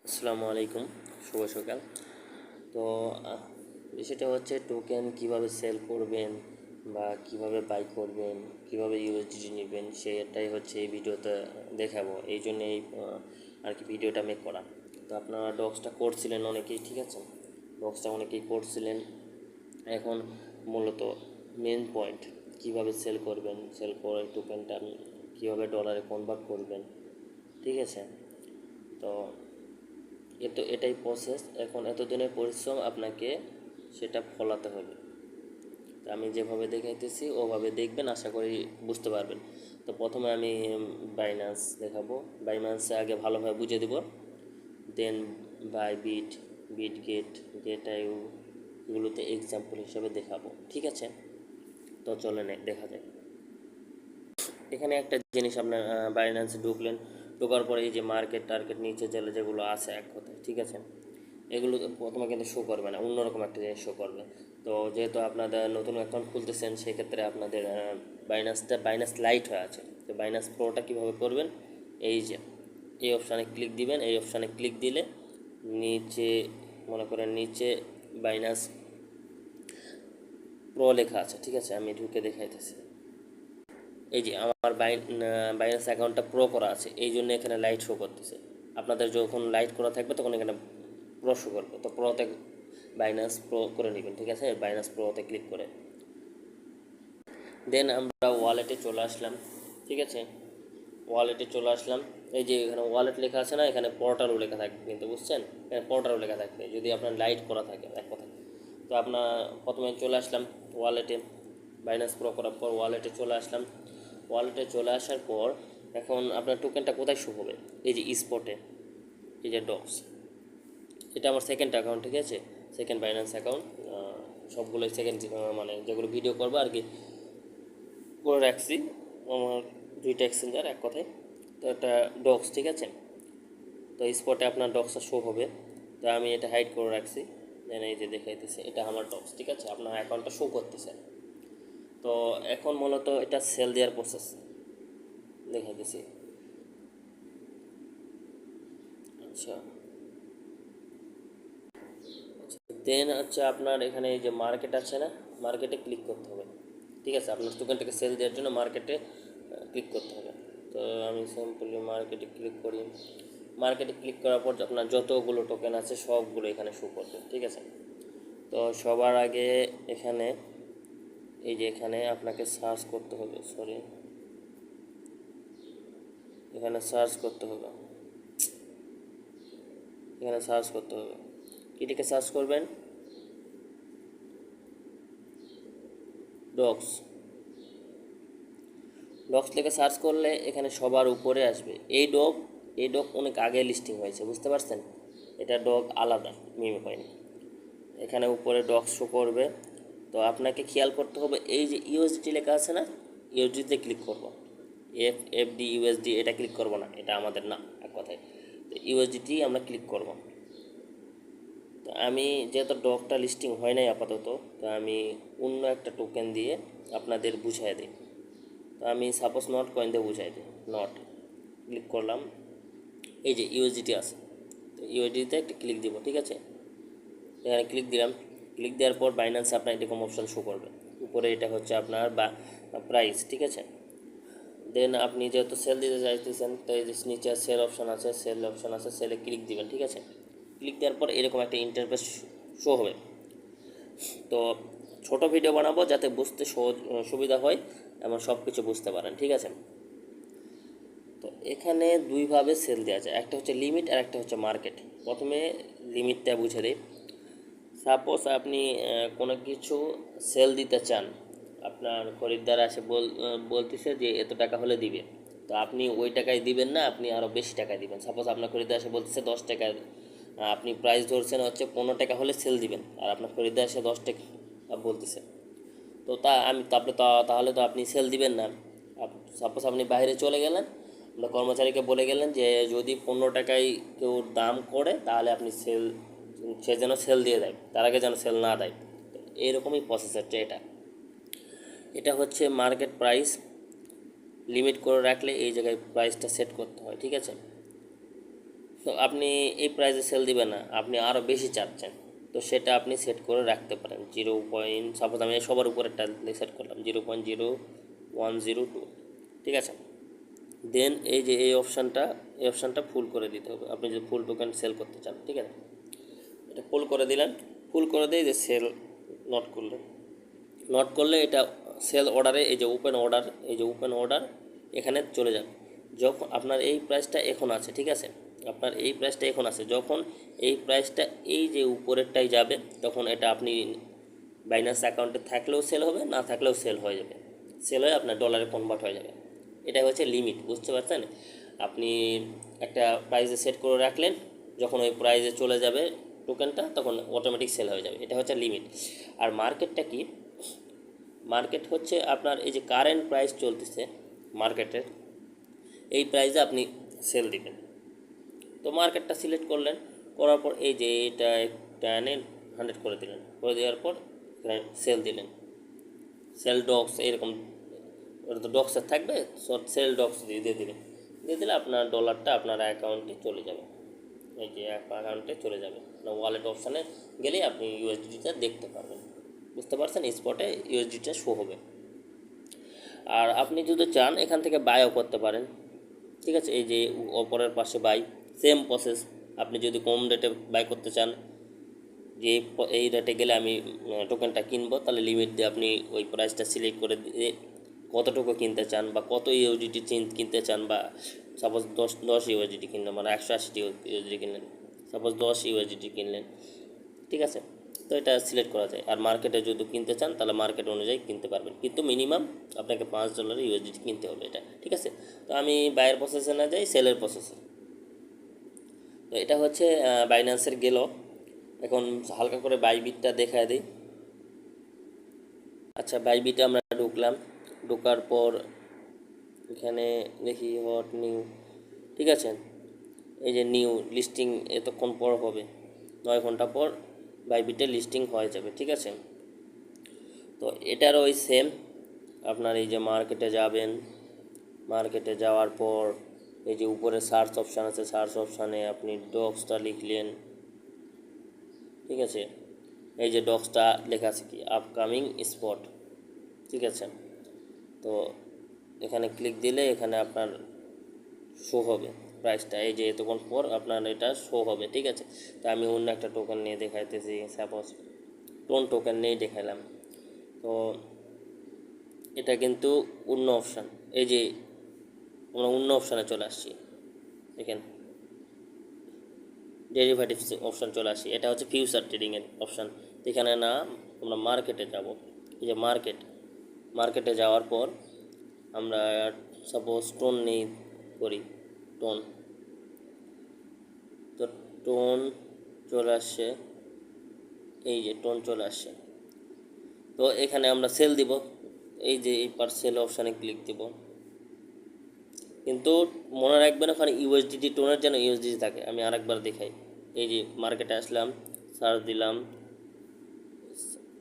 আসসালামু আলাইকুম, শুভ সকাল। তো বিষয়টা হচ্ছে টোকেন কিভাবে সেল করবেন বা কিভাবে বাই করবেন, কিভাবে ইউএসডিটি নেবেন, সেটাই হচ্ছে এই ভিডিওতে দেখাবো। এই জন্য আর কি ভিডিওটা মেক করা। তো আপনারা ডক্সটা করছিলেন অনেকেই, ঠিক আছে, ডক্সটা অনেকেই করছিলেন। এখন মূলত মেন পয়েন্ট কিভাবে সেল করবেন, সেল করে টোকেনটা কীভাবে ডলারে কনভার্ট করবেন, ঠিক আছে। তো এটাই প্রসেস। এখন এতদিনের পরিশ্রম আপনাকে সেটা ফলাতে হবে। তো আমি যেভাবে দেখাইতেছি ওভাবে দেখবেন, আশা করি বুঝতে পারবেন। তো প্রথমে আমি বাইন্যান্স দেখাবো। বাইন্যান্সে আগে ভালোভাবে বুঝিয়ে দেব, দেন বাইবিট, বিটগেট, গেটআইও, এগুলোতে এক্সাম্পল হিসেবে দেখাবো, ঠিক আছে। তো চলেন দেখা যায়। এখানে একটা জিনিস আপনার বাইন্যান্সে ঢোকার পরে এই যে মার্কেট টার্গেট নিচে যেগুলো আছে এক কথায়, ঠিক আছে, এগুলো প্রথমে কিন্তু শো করবে না, অন্যরকম একটা জিনিস শো করবে। তো যেহেতু আপনাদের নতুন অ্যাকাউন্ট খুলতেছেন, সেক্ষেত্রে আপনাদের বাইন্যান্স লাইট হয়ে আছে। তো বাইন্যান্স প্রোটা কীভাবে করবেন, এই যে এই অপশানে ক্লিক দিবেন। এই অপশানে ক্লিক দিলে নিচে মনে করেন নিচে বাইন্যান্স প্রো লেখা আছে, ঠিক আছে, আমি ঢুকে দেখাইতেছি। এই যে আমার বাইন্যান্স অ্যাকাউন্টটা প্রো করা আছে, এই জন্য এখানে লাইট শো করতেছে। আপনাদের যখন লাইট করা থাকবে তখন এখানে প্রো শো করবে। তো প্রোতে বাইন্যান্স প্রো করে নেবেন, ঠিক আছে, বাইন্যান্স প্রোতে ক্লিক করে দেন আমরা ওয়ালেটে চলে আসলাম, ঠিক আছে। ওয়ালেটে চলে আসলাম। এই যে এখানে ওয়ালেট লেখা আছে না, এখানে পোর্টালও লেখা থাকবে কিন্তু, বুঝছেন, এখানে পোর্টালও লেখা থাকবে যদি আপনার লাইট করা থাকে এক কথা। তো আপনার প্রথমে চলে আসলাম ওয়ালেটে, বাইন্যান্স প্রো করার পর ওয়ালেটে চলে আসলাম। ওয়ালেটে চলে আসার পর এখন আপনার টোকেনটা কোথায় শো হবে, এই যে স্পটে, এই যে ডক্স, এটা আমার সেকেন্ড অ্যাকাউন্ট, ঠিক আছে, সেকেন্ড বাইন্যান্স অ্যাকাউন্ট। সবগুলোই সেকেন্ড, মানে যেগুলো ভিডিও করবো আর কি করে রাখছি, আমার দুইটা এক্সচেঞ্জার এক কথায়। তো একটা ডক্স, ঠিক আছে। তো স্পটে আপনার ডক্সটা শো হবে। তো আমি এটা হাইড করে রাখছি, দেন এই যে দেখাইতেছে এটা আমার ডক্স, ঠিক আছে, আপনার অ্যাকাউন্টটা শো করতেছে। তো এখন মূলত এটা সেল দেওয়ার প্রসেস দেখাইতেছি। আচ্ছা, দেন হচ্ছে আপনার এখানে এই যে মার্কেট আছে না, মার্কেটে ক্লিক করতে হবে, ঠিক আছে, আপনার টোকেনটাকে সেল দেওয়ার জন্য মার্কেটে ক্লিক করতে হবে। তো আমি সিম্পলি মার্কেটে ক্লিক করি। মার্কেটে ক্লিক করার পর আপনার যতগুলো টোকেন আছে সবগুলো এখানে শো করবে, ঠিক আছে। তো সবার আগে এখানে এই যে এখানে আপনাকে সার্চ করতে হবে, এখানে সার্চ করতে হবে, এখানে সার্চ করতে হবে। এটিকে সার্চ করবেন ডক্স, ডক্স লিখে সার্চ করলে এখানে সবার উপরে আসবে এই ডগ অনেক আগে লিস্টিং হয়েছে, বুঝতে পারছেন, এটা ডগ আলাদা, মিমি হয়নি। এখানে উপরে ডক্স শো করবে। তো আপনাকে খেয়াল করতে হবে এই যে ইউএসডি লেখা আছে না, ইউএসডিতে ক্লিক করব। এফডি ইউএসডি এটা ক্লিক করব না, এটা আমাদের না এক কথায়। তো ইউএসডিটি আমরা ক্লিক করব। তো আমি যেহেতু ডগটা লিস্টিং হয় নাই আপাতত, তো আমি অন্য একটা টোকেন দিয়ে আপনাদের বুঝাই দিই। তো আমি সাপোজ নট কয়েন দিয়ে বুঝাই দিই, নট ক্লিক করলাম। এই যে ইউএসডিটি আছে, তো ইউএসডিতে একটা ক্লিক দিব, ঠিক আছে, এখানে ক্লিক দিলাম। ক্লিক দেওয়ার পর বাইন্যান্সে আপনার এরকম অপশান শো করবে, উপরে এটা হচ্ছে আপনার বা প্রাইস, ঠিক আছে। দেন আপনি যেহেতু সেল দিতে চাইতেছেন, তো এই যে নিচে সেল অপশান আছে, সেলে ক্লিক দিবেন, ঠিক আছে। ক্লিক দেওয়ার পর এরকম একটা ইন্টারফেস শো হবে। তো ছোট ভিডিও বানাবো যাতে বুঝতে সুবিধা হয় এবং সব কিছু বুঝতে পারেন, ঠিক আছে। তো এখানে দুইভাবে সেল দেওয়া যায়, একটা হচ্ছে লিমিট আর একটা হচ্ছে মার্কেট। প্রথমে লিমিটটা বুঝে দিই। সাপোজ আপনি কোনো কিছু সেল দিতে চান, আপনার খরিদ্দার আসে বলতেছে যে এত টাকা হলে দিবে, তো আপনি ওই টাকায় দিবেন না, আপনি আরও বেশি টাকায় দিবেন। সাপোজ আপনার খরিদ্দার আসে বলতেছে 10 টাকায়, আপনি প্রাইস ধরছেন হচ্ছে 15 টাকা হলে সেল দিবেন, আর আপনার খরিদ্দার এসে 10 টাকা বলতেছে। তো তাহলে তো আপনি সেল দিবেন না। সাপোজ আপনি বাইরে চলে গেলেন, আপনার কর্মচারীকে বলে গেলেন যে যদি 15 টাকায় কেউ দাম করে তাহলে আপনি সে যেন সেল দিয়ে দেয়, তার আগে যেন সেল না দেয়। এইরকমই প্রসেস হচ্ছে এটা। এটা হচ্ছে মার্কেট প্রাইস, লিমিট করে রাখলে এই জায়গায় প্রাইসটা সেট করতে হয়, ঠিক আছে। তো আপনি এই প্রাইসে সেল দিবেন না, আপনি আরও বেশি চাচ্ছেন, তো সেটা আপনি সেট করে রাখতে পারেন 0. সাপোজ আমি সবার উপরেরটা সেট করলাম 0.0102, ঠিক আছে। দেন এই যে এই অপশানটা ফুল করে দিতে হবে আপনি যদি ফুল টোকেন সেল করতে চান, ঠিক আছে। এটা ফুল করে দিলেন, ফুল করে দিয়ে যে সেল নট করলেন, নট করলে এটা সেল অর্ডারে এই যে ওপেন অর্ডার এখানে চলে যাবে। যখন আপনার এই প্রাইসটা এখন আছে, ঠিক আছে, আপনার এই প্রাইসটা এখন আছে, যখন এই প্রাইসটা এই যে উপরেরটাই যাবে তখন এটা আপনি বাইন্যান্স অ্যাকাউন্টে থাকলেও সেল হবে, না থাকলেও সেল হয়ে যাবে, সেল হয়ে আপনার ডলারে কনভার্ট হয়ে যাবে। এটাই হচ্ছে লিমিট, বুঝতে পারছেন। আপনি একটা প্রাইসে সেট করে রাখলেন, যখন ওই প্রাইসে চলে যাবে টোকেনটা তখন অটোমেটিক সেল হয়ে যাবে, এটা হচ্ছে লিমিট। আর মার্কেটটা কি, মার্কেট হচ্ছে আপনার এই যে কারেন্ট প্রাইস চলতেছে মার্কেটের, এই প্রাইসে আপনি সেল দিবেন। তো মার্কেটটা সিলেক্ট করলেন, করার পর এই যে এটা একটা এনে 100 করে দিলেন, করে দেওয়ার পর এখানে সেল দিলেন, সেল ডক্স এরকম, ওটা তো ডক্সের থাকবে, সেল ডক্স দিয়ে দিলে আপনার ডলারটা আপনার অ্যাকাউন্টে চলে যাবে, এই যে অ্যাকাউন্টে চলে যাবে, ওয়ালেট অপশানে গেলেই আপনি ইউএসডিটা দেখতে পারবেন, বুঝতে পারছেন, স্পটে ইউএসডিটা শো হবে। আর আপনি যদি চান এখান থেকে বাইও করতে পারেন, ঠিক আছে, এই যে অপরের পাশে বাই, সেম প্রসেস। আপনি যদি কম রেটে বাই করতে চান, যে এই রেটে গেলে আমি টোকেনটা কিনবো, তাহলে লিমিট দিয়ে আপনি ওই প্রাইসটা সিলেক্ট করে দিয়ে কতটুকু কিনতে চান বা কত ইউএসডিটি কিনতে চান, বা সাপোজ দশ ইউএসডিটি কিনলেন, মানে 180 ইউএসডিটি কিনলেন, সাপোজ 10 ইউএসডিটি কিনলেন, ঠিক আছে। তো এটা সিলেক্ট করা যায়। আর মার্কেটে যদি কিনতে চান তাহলে মার্কেট অনুযায়ী কিনতে পারবেন, কিন্তু মিনিমাম আপনাকে $5 ইউএসডিটি কিনতে হবে, এটা ঠিক আছে। তো আমি বাইয়ের প্রসেসে না যাই, সেলের প্রসেসে। তো এটা হচ্ছে বাইন্যান্সের গেল। এখন হালকা করে বাইবিটটা দেখায় দিই। আচ্ছা, বাইবিটে আমরা ঢুকলাম, ঢোকার পর এখানে দেখি হট নিউ, ঠিক আছে। এই যে নিউ লিস্টিং এতক্ষণ পর হবে, 9 ঘন্টা পর বাইবিটে লিস্টিং হয়ে যাবে, ঠিক আছে। তো এটারও ওই সেম, আপনার এই যে মার্কেটে যাবেন, মার্কেটে যাওয়ার পর এই যে উপরে সার্চ অপশান আছে, সার্চ অপশানে আপনি ডক্সটা লিখলেন, ঠিক আছে। এই যে ডক্সটা লেখা আছে কি আপকামিং স্পট, ঠিক আছে। তো এখানে ক্লিক দিলে এখানে আপনার শো হবে প্রাইসটা, এই যে এতক্ষণ পর আপনার এটা শো হবে, ঠিক আছে। তো আমি অন্য একটা টোকেন নিয়ে দেখাইতেছি, সাপোজ টোন টোকেন নিয়েই দেখালাম। তো এটা কিন্তু অন্য অপশান, এই যে আমরা অন্য অপশানে চলে আসছি, দেখেন ডেরিভেটিভস অপশান চলে আসি, এটা হচ্ছে ফিউচার ট্রেডিংয়ের অপশান। এখানে না আমরা মার্কেটে যাব, এই যে মার্কেটে যাওয়ার পর আমরা সাপোজ টোন নেই করি, টোন, তো টোন চলে আসছে, এই যে টোন চলে আসছে। তো এখানে আমরা সেল দিব, এই যে এই পার সেল অপশানে ক্লিক দিব, কিন্তু মনে রাখবেন ওখানে ইউএসডিটি টোনের যেন ইউএসডিটি থাকে। আমি আরেকবার দেখাই, এই যে মার্কেটে আসলাম, সার্চ দিলাম,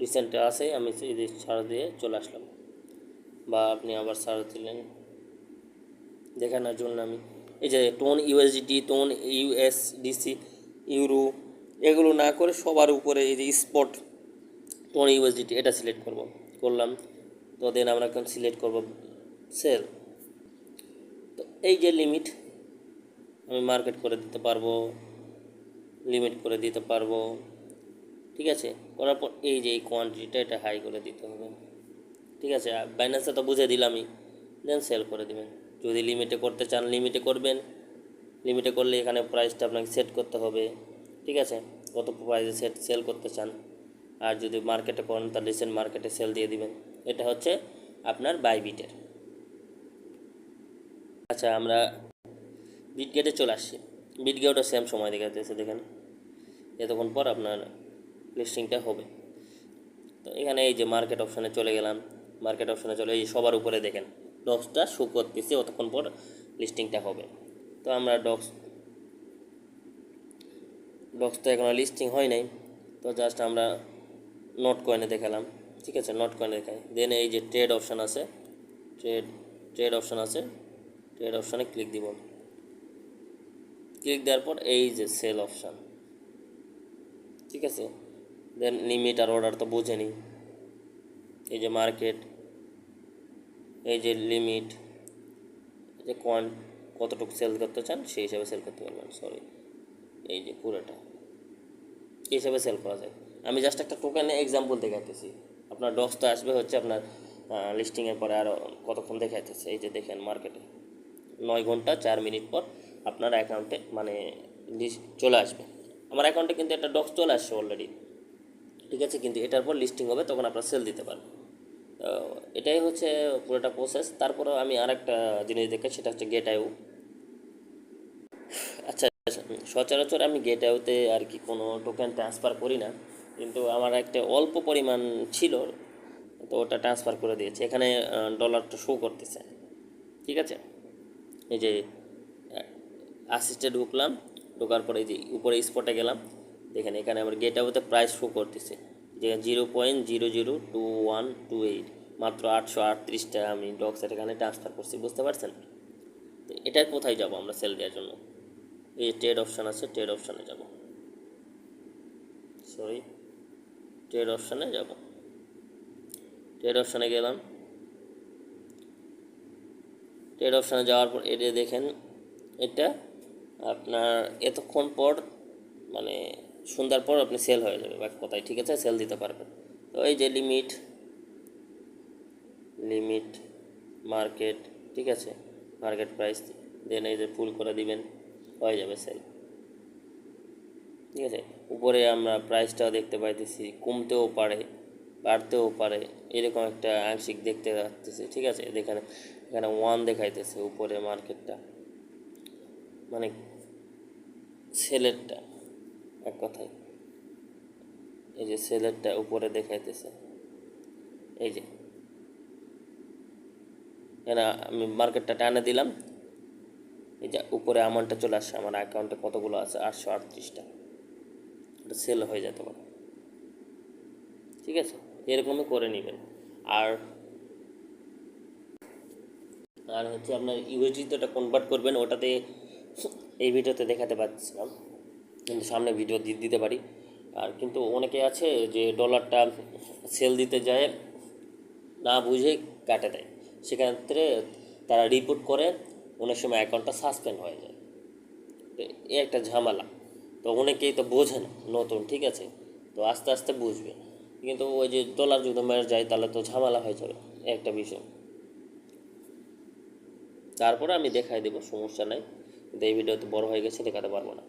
রিসেন্টে আসে, আমি এই যে সার্চ দিয়ে চলে আসলাম, বা আপনি আবার সার্চ দিলেন দেখানোর জন্য। আমি এই যে tone USDT, tone USDC, euro, এগুলো না করে সবার উপরে এই যে স্পট টোন ইউএসডিটি এটা সিলেক্ট করলাম। তো দেন আমরা এখন সিলেক্ট করব সেল। তো এই যে লিমিট আমি মার্কেট করে দিতে পারবো, লিমিট করে দিতে পারবো, ঠিক আছে। করার পর এই যে এই কোয়ান্টিটিটা এটা হাই করে দিতে হবে, ঠিক আছে। বাইন্যান্সে তো বুঝে দিলামই, দেন সেল করে দেবেন। যদি লিমিটে করতে চান লিমিটে করবেন, লিমিটে করলে এখানে প্রাইসটা আপনাকে সেট করতে হবে, ঠিক আছে, কত প্রাইসে সেল করতে চান। আর যদি মার্কেটে করেন তাহলে রিসেন্ট মার্কেটে সেল দিয়ে দিবেন। এটা হচ্ছে আপনার বাইবিটের। আচ্ছা, আমরা বিটগেটে চলে আসছি। বিটগেটও সেম সময় দেখাতেছে, দেখেন এতক্ষণ পর আপনার লিস্টিংটা হবে। তো এখানে এই যে মার্কেট অপশানে চলে গেলাম, মার্কেট অপশানে চলে এই সবার উপরে দেখেন ডক্সটা শো করতেছে, অতক্ষণ পর লিস্টিংটা হবে। তো আমরা ডক্স তো এখনও লিস্টিং হয় নাই, তো জাস্ট আমরা নোট কয়েনে দেখালাম, ঠিক আছে, নোট কয়েনে দেখাই। দেন এই যে ট্রেড অপশান আছে, ট্রেড ট্রেড অপশান আছে, ট্রেড অপশানে ক্লিক দিব। ক্লিক দেওয়ার পর এই যে সেল অপশান, ঠিক আছে। দেন লিমিট আর অর্ডার তো বুঝে নিই, এই যে মার্কেট, এই যে লিমিট, এই যে কতটুকু সেল করতে চান সেই হিসাবে সেল করতে পারবেন। সরি, এই যে পুরোটা এই হিসাবে সেল করা যায়। আমি জাস্ট একটা টোকেনে এক্সাম্পল দেখাইতেছি। আপনার ডক্স তো আসবে হচ্ছে আপনার লিস্টিংয়ের পরে আরও কতক্ষণ দেখাইতেছে। এই যে দেখেন মার্কেটে 9 ঘন্টা 4 মিনিট পর আপনার অ্যাকাউন্টে মানে লিস্ট চলে আসবে। আমার অ্যাকাউন্টে কিন্তু একটা ডক্স চলে আসছে অলরেডি, ঠিক আছে। কিন্তু এটার পর লিস্টিং হবে, তখন আপনারা সেল দিতে পারবেন। তো এটাই হচ্ছে পুরোটা প্রসেস। তারপরেও আমি আরেকটা জিনিস দেখি, সেটা হচ্ছে গেট আইও। আচ্ছা, সচরাচর আমি গেট আইওতে আর কি কোনো টোকেন ট্রান্সফার করি না, কিন্তু আমার একটা অল্প পরিমাণ ছিল, তো ওটা ট্রান্সফার করে দিয়েছে। এখানে ডলারটা শো করতেছে, ঠিক আছে। এই যে অ্যাসিস্টে ঢুকলাম, ঢোকার পরে এই যে উপরে স্পটে গেলাম, দেখেন এখানে আমার গেট আউতে প্রাইস শো করতেছে যে 0.002128, মাত্র 838 টাকা আমি ডক্সের এখানে ট্রান্সফার করছি, বুঝতে পারছেন। তো এটার কোথায় যাব আমরা সেল দেওয়ার জন্য? এই ট্রেড অপশান আছে, ট্রেড অপশানে যাব, সরি ট্রেড অপশানে যাব। ট্রেড অপশানে গেলাম, ট্রেড অপশানে যাওয়ার পর এটা দেখেন, এটা আপনার এতক্ষণ পর মানে সন্ধ্যার পর আপনি সেল হয়ে যাবে বা কোথায়, ঠিক আছে, সেল দিতে পারবেন। তো এই যে লিমিট, লিমিট মার্কেট, ঠিক আছে, মার্কেট প্রাইস, দেন এই যে ফুল করে দিবেন, হয়ে যাবে সেল, ঠিক আছে। উপরে আমরা প্রাইসটাও দেখতে পাইতেছি, কমতেও পারে বাড়তেও পারে, এরকম একটা আংশিক দেখতে পাচ্তেছি, ঠিক আছে। এখানে এখানে 1 দেখাইতেছে উপরে মার্কেটটা, মানে সেলেরটা, এক কথায় এই যে সেলেরটা উপরে দেখাইতেছে, এই যে এখানে আমি মার্কেটটা টানে দিলাম, এই যে উপরে অ্যামাউন্টটা চলে আসছে, আমার অ্যাকাউন্টে কতগুলো আছে, 838টা, এটা সেল হয়ে যেতে পারে, ঠিক আছে। এরকমই করে নেবেন। আর আর হচ্ছে আপনার ইউএসডিতে ওটা কনভার্ট করবেন, ওটাতে এই ভিডিওতে দেখাতে পারছিলাম, কিন্তু সামনে ভিডিও দিতে পারি। আর কিন্তু অনেকে আছে যে ডলারটা সেল দিতে যায় না বুঝে কাটে দেয়, সেক্ষেত্রে তারা রিপোর্ট করে, অনেক সময় অ্যাকাউন্টটা সাসপেন্ড হয়ে যায়। তো এ একটা ঝামেলা, তো অনেকেই তো বোঝে না, নতুন, ঠিক আছে, তো আস্তে আস্তে বুঝবে। কিন্তু ওই যে ডলার যদি মেরে যায় তাহলে তো ঝামেলা হয়ে যাবে, একটা বিষয়। তারপরে আমি দেখাই দেবো, সমস্যা নাই, কিন্তু এই ভিডিও তো বড় হয়ে গেছে, দেখাতে পারবো না।